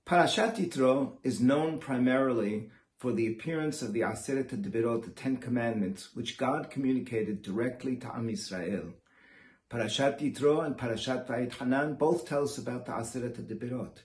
Parashat Yitro is known primarily for the appearance of the Aseret HaDibirot, the Ten Commandments, which God communicated directly to Am Yisrael. Parashat Yitro and Parashat Vayetchanan both tell us about the Aseret HaDibirot.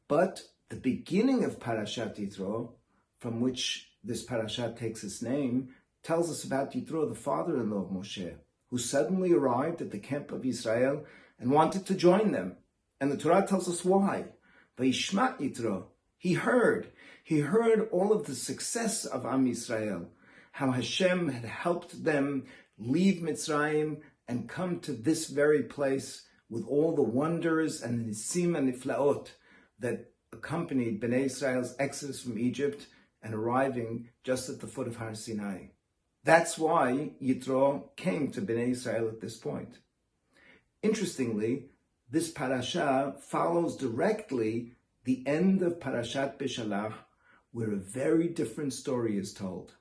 But the beginning of Parashat Yitro, from which this parashat takes its name, tells us about Yitro, the father-in-law of Moshe, who suddenly arrived at the camp of Israel and wanted to join them. And the Torah tells us why. Vayishma Yitro. He heard all of the success of Am Yisrael, how Hashem had helped them leave Mitzrayim and come to this very place with all the wonders and the nisim and niflaot that accompanied Bnei Israel's exodus from Egypt and arriving just at the foot of Har Sinai. That's why Yitro came to Bnei Israel at this point. Interestingly, this parasha follows directly the end of Parashat Beshalach, where a very different story is told.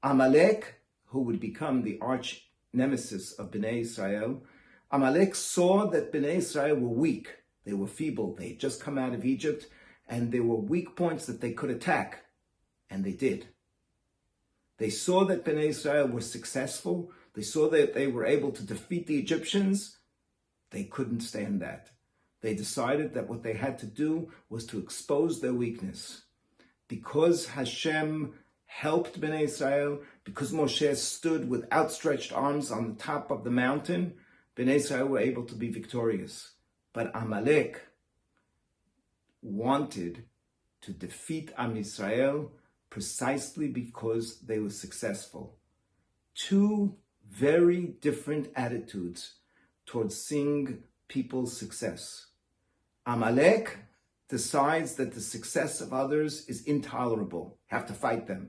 Amalek, who would become the arch nemesis of Bnei Israel, Amalek saw that Bnei Israel were weak. They were feeble. They had just come out of Egypt, and there were weak points that they could attack. And they did. They saw that Bnei Israel were successful. They saw that they were able to defeat the Egyptians. They couldn't stand that. They decided that what they had to do was to expose their weakness. Because Hashem helped Bnei Israel, because Moshe stood with outstretched arms on the top of the mountain, Bnei Israel were able to be victorious. But Amalek wanted to defeat Am Yisrael precisely because they were successful. Two very different attitudes towards seeing people's success. Amalek decides that the success of others is intolerable, have to fight them.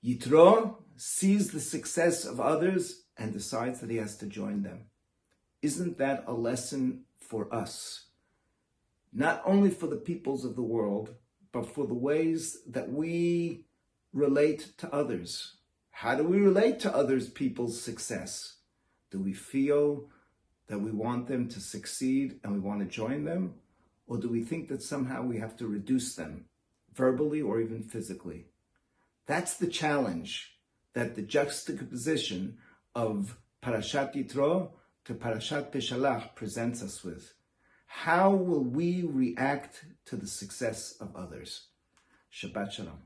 Yitro sees the success of others and decides that he has to join them. Isn't that a lesson for us? Not only for the peoples of the world, but for the ways that we relate to others. How do we relate to others' people's success? Do we feel that we want them to succeed and we want to join them? Or do we think that somehow we have to reduce them, verbally or even physically? That's the challenge that the juxtaposition of Parashat Yitro to Parashat Beshalach presents us with. How will we react to the success of others? Shabbat Shalom.